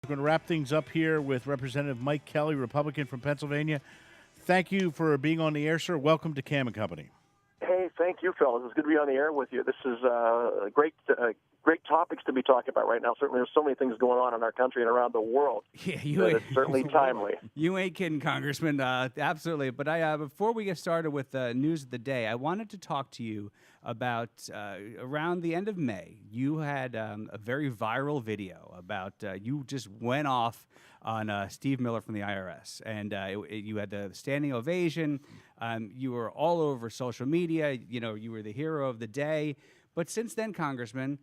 We're going to wrap things up here with Representative Mike Kelly, Republican from Pennsylvania. Thank you for being on the air, sir. Welcome to Cam and Company. Hey, thank you, fellas. It's good to be on the air with you. This is great topics to be talking about right now. Certainly, there's so many things going on in our country and around the world. Yeah, it's certainly timely. You ain't kidding, Congressman. Absolutely. But before we get started with the news of the day, I wanted to talk to you about around the end of May. You had a very viral video about you just went off on Steve Miller from the IRS, and you had the standing ovation. You were all over social media. You were the hero of the day. But since then, Congressman,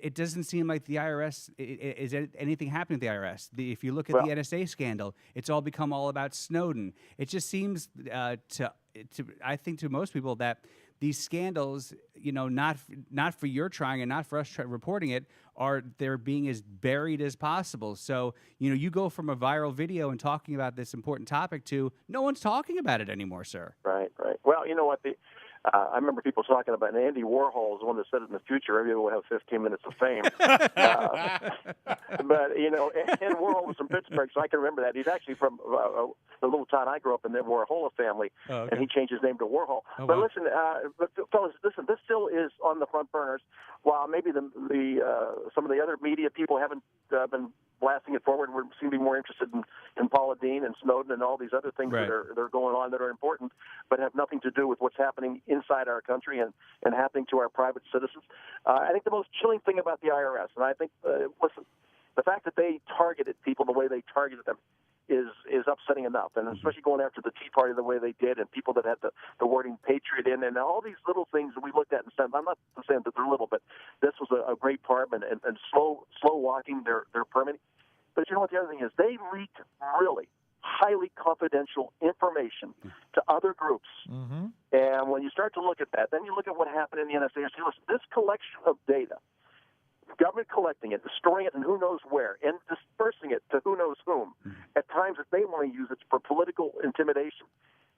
it doesn't seem like the IRS is anything happening with the IRS. If you look at the NSA scandal, it's all become all about Snowden. It just seems I think to most people that these scandals, not for your trying and not for us reporting it, they're being as buried as possible. So, you go from a viral video and talking about this important topic to no one's talking about it anymore, sir. Right. Well, you know what? I remember people talking about, and Andy Warhol is the one that said in the future, everyone will have 15 minutes of fame. But, and Warhol was from Pittsburgh, so I can remember that. He's actually from the little town I grew up in, the Warhola family, and he changed his name to Warhol. Oh, but wow. listen, fellas, listen, this still is on the front burners. While maybe some of the other media people haven't been blasting it forward, we seem to be more interested in Paula Dean and Snowden and all these other things that are going on that are important, but have nothing to do with what's happening inside our country and happening to our private citizens. I think the most chilling thing about the IRS, and I think, listen, the fact that they targeted people the way they targeted them is upsetting enough, and especially going after the Tea Party the way they did, and people that had the wording patriot in, and all these little things that we looked at and said, I'm not saying that they're little, but this was a great part, and slow walking their permitting. But you know what the other thing is? They leaked really highly confidential information to other groups. Mm-hmm. And when you start to look at that, then you look at what happened in the NSA and say, listen, this collection of data, government collecting it, storing it in who knows where, and dispersing it to who knows whom, at times that they want to use it for political intimidation.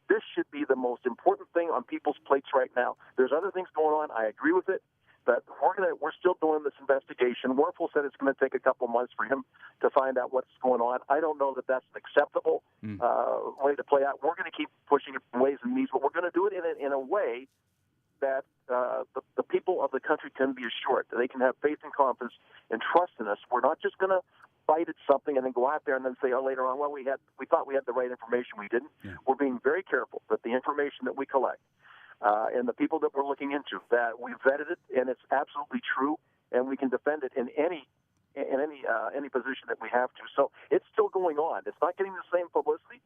This should be the most important thing on people's plates right now. There's other things going on. I agree with it. But we're still doing this investigation. Werfel said it's going to take a couple months for him to find out what's going on. I don't know that that's an acceptable way to play out. We're going to keep pushing it in ways and means, but we're going to do it in a way that the people of the country can be assured that they can have faith and confidence and trust in us. We're not just going to bite at something and then go out there and then say, later on, well, we thought we had the right information. We didn't. Yeah. We're being very careful that the information that we collect and the people that we're looking into, that we've vetted it, and it's absolutely true, and we can defend it in any position that we have to. So it's still going on. It's not getting the same publicity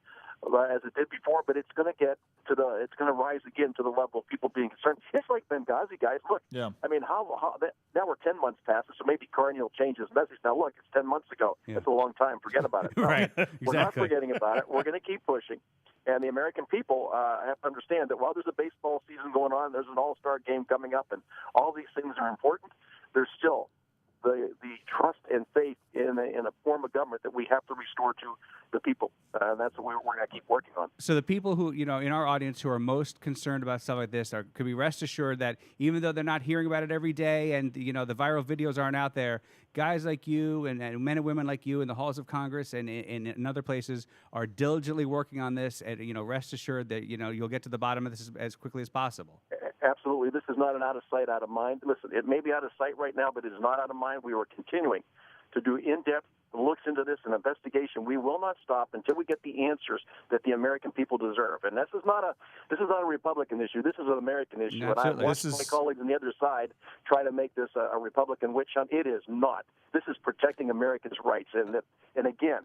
as it did before, but it's going to rise again to the level of people being concerned. It's like Benghazi, guys. Look, I mean, now we're 10 months past it, so maybe Carney will change his message. Now, look, it's 10 months ago. Yeah. That's a long time. Forget about it. Right. Exactly. We're not forgetting about it. We're going to keep pushing. And the American people have to understand that while there's a baseball season going on, there's an all-star game coming up, and all these things are important, there's still the trust and faith in a form of government that we have to restore to the people. That's what we're going to keep working on. So the people who, in our audience who are most concerned about stuff like this could be rest assured that even though they're not hearing about it every day and, the viral videos aren't out there, guys like you and men and women like you in the halls of Congress and in other places are diligently working on this. And, rest assured that, you'll get to the bottom of this as quickly as possible. Absolutely. This is not an out of sight, out of mind. Listen, it may be out of sight right now, but it is not out of mind. We are continuing to do in-depth looks into this and investigation. We will not stop until we get the answers that the American people deserve. And this is not a Republican issue. This is an American issue. Absolutely. And I watched my colleagues on the other side try to make this a Republican witch hunt. It is not. This is protecting Americans' rights. And again,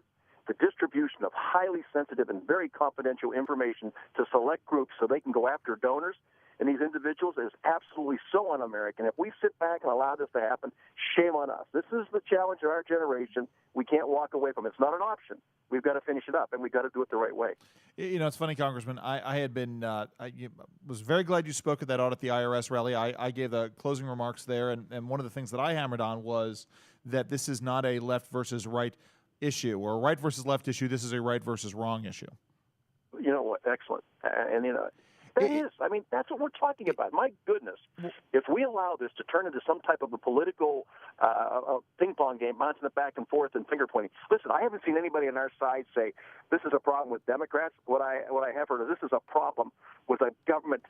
the distribution of highly sensitive and very confidential information to select groups so they can go after donors and these individuals is absolutely so un-American. If we sit back and allow this to happen, shame on us. This is the challenge of our generation. We can't walk away from it. It's not an option. We've got to finish it up, and we've got to do it the right way. It's funny, Congressman. I had been I was very glad you spoke at that audit the IRS rally. I gave the closing remarks there, and one of the things that I hammered on was that this is not a left versus right issue or a right versus left issue. This is a right versus wrong issue. You know what? Excellent. And That is. I mean, that's what we're talking about. My goodness. If we allow this to turn into some type of a political ping pong game, bouncing it back and forth and finger pointing. Listen, I haven't seen anybody on our side say this is a problem with Democrats. What I have heard is this is a problem with a government,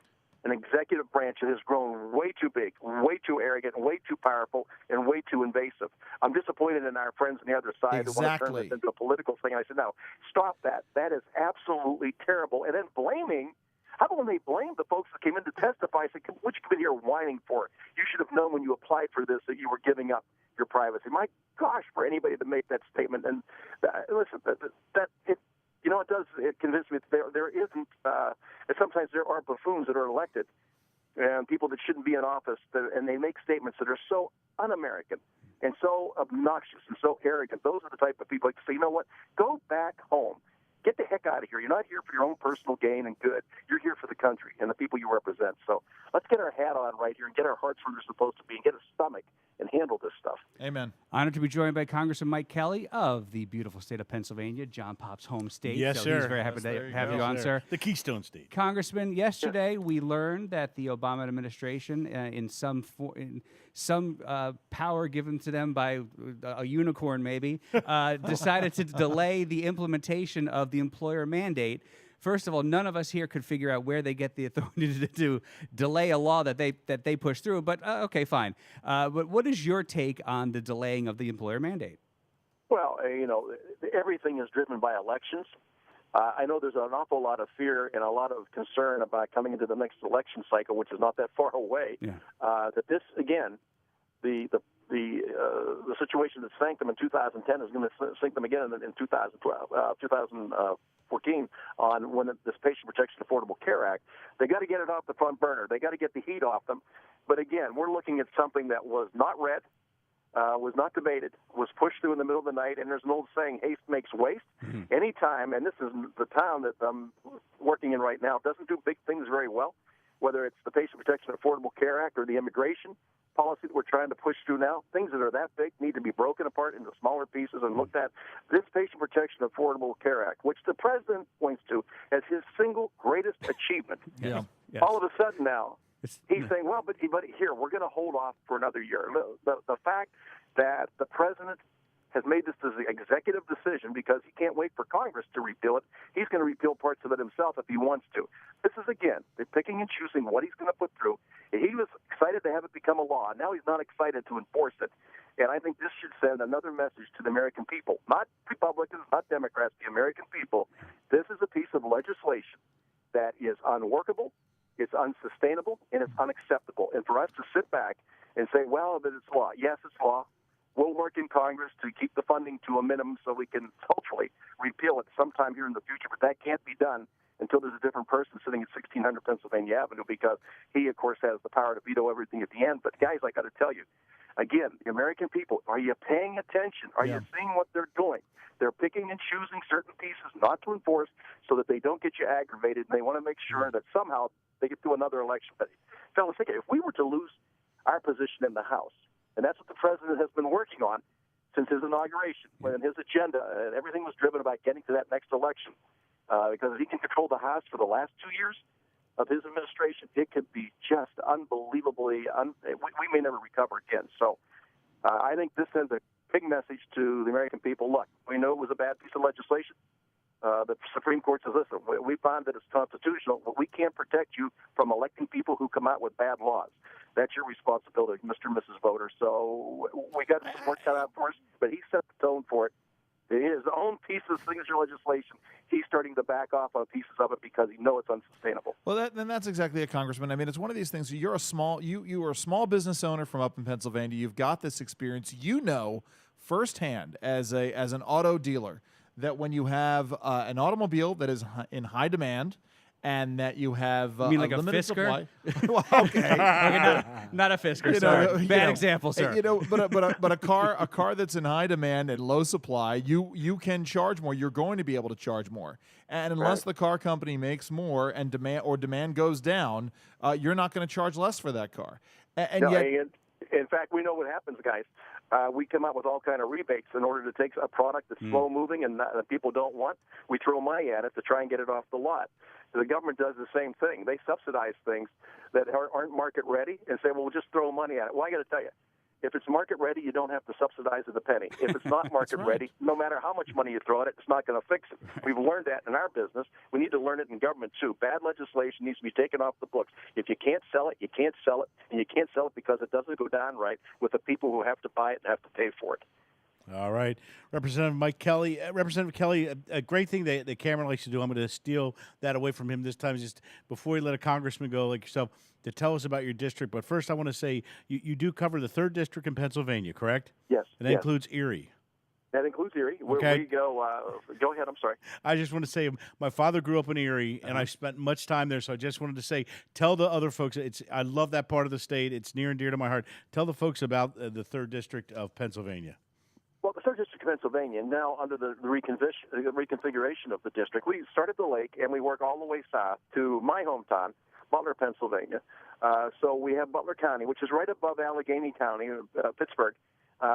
an executive branch that has grown way too big, way too arrogant, way too powerful, and way too invasive. I'm disappointed in our friends on the other side who want to turn this into a political thing. And I said, no, stop that. That is absolutely terrible. And then blaming. How about when they blame the folks that came in to testify? I said, what you come in here whining for? You should have known when you applied for this that you were giving up your privacy. My gosh, for anybody to make that statement. And listen, it convinced me that there isn't, and sometimes there are buffoons that are elected and people that shouldn't be in office, and they make statements that are so un-American and so obnoxious and so arrogant. Those are the type of people like to say, you know what, go back home. Get the heck out of here. You're not here for your own personal gain and good. You're here for the country and the people you represent. So let's get our hat on right here and get our hearts where they're supposed to be and get a stomach and handle this stuff. Amen. Honored to be joined by Congressman Mike Kelly of the beautiful state of Pennsylvania, John Pop's home state. Yes, so sir. He's very happy to have you on, sir. The Keystone State. Congressman, yesterday we learned that the Obama administration, in some power given to them by a unicorn, maybe, decided to delay the implementation of the employer mandate. First of all, none of us here could figure out where they get the authority to delay a law that they push through. But okay, fine. But what is your take on the delaying of the employer mandate? Well, everything is driven by elections. I know there's an awful lot of fear and a lot of concern about coming into the next election cycle, which is not that far away. Yeah. That this again, the situation that sank them in 2010 is going to sink them again in 2014 on when this Patient Protection Affordable Care Act. They got to get it off the front burner. They got to get the heat off them. But again, we're looking at something that was not read, was not debated, was pushed through in the middle of the night. And there's an old saying, haste makes waste. Mm-hmm. Anytime, and this is the town that I'm working in right now, doesn't do big things very well, whether it's the Patient Protection Affordable Care Act or the immigration policy that we're trying to push through now. Things that are that big need to be broken apart into smaller pieces and looked at. This Patient Protection Affordable Care Act, which the president points to as his single greatest achievement, Yes. all of a sudden now he's saying, well, but here, we're going to hold off for another year. The fact that the president has made this as the executive decision because he can't wait for Congress to repeal it. He's going to repeal parts of it himself if he wants to. This is, again, they're picking and choosing what he's going to put through. He was excited to have it become a law. Now he's not excited to enforce it. And I think this should send another message to the American people, not Republicans, not Democrats, the American people. This is a piece of legislation that is unworkable, it's unsustainable, and it's unacceptable. And for us to sit back and say, well, that it's law. Yes, it's law. We'll work in Congress to keep the funding to a minimum so we can hopefully repeal it sometime here in the future, but that can't be done until there's a different person sitting at 1600 Pennsylvania Avenue because he, of course, has the power to veto everything at the end. But, guys, I got to tell you, again, the American people, are you paying attention? Are you seeing what they're doing? They're picking and choosing certain pieces not to enforce so that they don't get you aggravated, and they want to make sure that somehow they get through another election. But, fellas, think if we were to lose our position in the House, and that's what the president has been working on since his inauguration, when his agenda and everything was driven about getting to that next election. Because if he can control the House for the last 2 years of his administration, it could be just unbelievably, we may never recover again. So I think this sends a big message to the American people. Look, we know it was a bad piece of legislation. The Supreme Court says, listen, we found that it's constitutional, but we can't protect you from electing people who come out with bad laws. That's your responsibility, Mr. and Mrs. Voter. So we got some work cut out for us, but he set the tone for it. His own piece of signature legislation, he's starting to back off on pieces of it because he knows it's unsustainable. Well, then that's exactly it, Congressman. I mean, it's one of these things. You're a small, you are a small business owner from up in Pennsylvania. You've got this experience. You know firsthand as an auto dealer that when you have an automobile that is in high demand, and that you have you mean like a limited Fisker? supply. Well, okay, not a Fisker. Sorry, bad example, sir. But a car that's in high demand and low supply, you can charge more. You're going to be able to charge more, and unless the car company makes more and demand goes down, you're not going to charge less for that car. And yet, in fact, we know what happens, guys. we come out with all kind of rebates in order to take a product that's slow moving and that people don't want. We throw money at it to try and get it off the lot. The government does the same thing. They subsidize things that aren't market ready and say, well, we'll just throw money at it. Well, I got to tell you, if it's market ready, you don't have to subsidize it a penny. If it's not market ready, no matter how much money you throw at it, it's not going to fix it. We've learned that in our business. We need to learn it in government, too. Bad legislation needs to be taken off the books. If you can't sell it, you can't sell it, and you can't sell it because it doesn't go down right with the people who have to buy it and have to pay for it. All right. Representative Mike Kelly. Representative Kelly, a great thing that Cameron likes to do, I'm going to steal that away from him this time, just before you let a congressman go like yourself, to tell us about your district. But first, I want to say you do cover the 3rd District in Pennsylvania, correct? Yes. And that includes Erie. That includes Erie. Okay. We go. Go ahead. I'm sorry. I just want to say my father grew up in Erie, and I've spent much time there. So I just wanted to say, tell the other folks. I love that part of the state. It's near and dear to my heart. Tell the folks about the 3rd District of Pennsylvania. Well, the 3rd District of Pennsylvania, now under the reconfiguration of the district, we start at the lake and we work all the way south to my hometown, Butler, Pennsylvania. So we have Butler County, which is right above Allegheny County, Pittsburgh.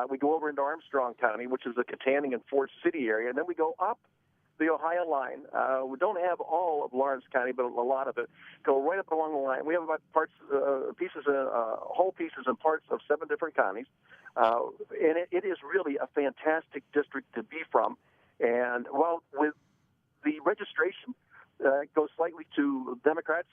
We go over into Armstrong County, which is the Katanning and Fort City area, and then we go up the Ohio line. We don't have all of Lawrence County, but a lot of it. Go right up along the line. We have about whole pieces and parts of 7 different counties. And it is really a fantastic district to be from. And, well, with the registration, it goes slightly to Democrats,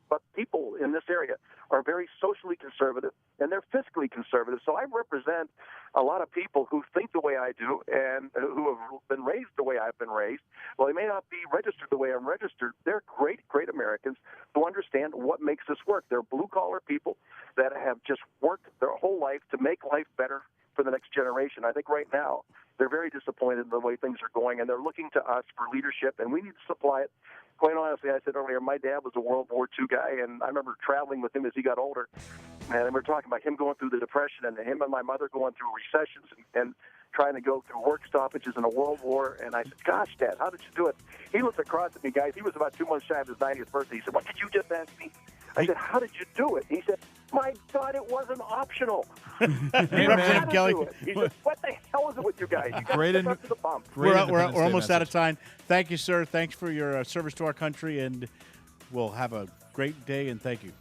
but people in this area are very socially conservative, and they're fiscally conservative. So I represent a lot of people who think the way I do and who have been raised the way I've been raised. Well, they may not be registered the way I'm registered. They're great, great Americans who understand what makes this work. They're blue-collar people that have just worked their whole life to make life better for the next generation. I think right now they're very disappointed in the way things are going, and they're looking to us for leadership, and we need to supply it. Quite honestly, I said earlier, my dad was a World War II guy, and I remember traveling with him as he got older, and we were talking about him going through the Depression and him and my mother going through recessions and trying to go through work stoppages in a world war. And I said, gosh, Dad, how did you do it? He looked across at me, guys. He was about 2 months shy of his 90th birthday. He said, what did you just ask me? I said, how did you do it? He said, my God, it wasn't optional. Representative Kelly. He said, what the hell is it with you guys? You Great got to up to the pump. We're almost out of time. Thank you, sir. Thanks for your service to our country, and we'll have a great day, and thank you.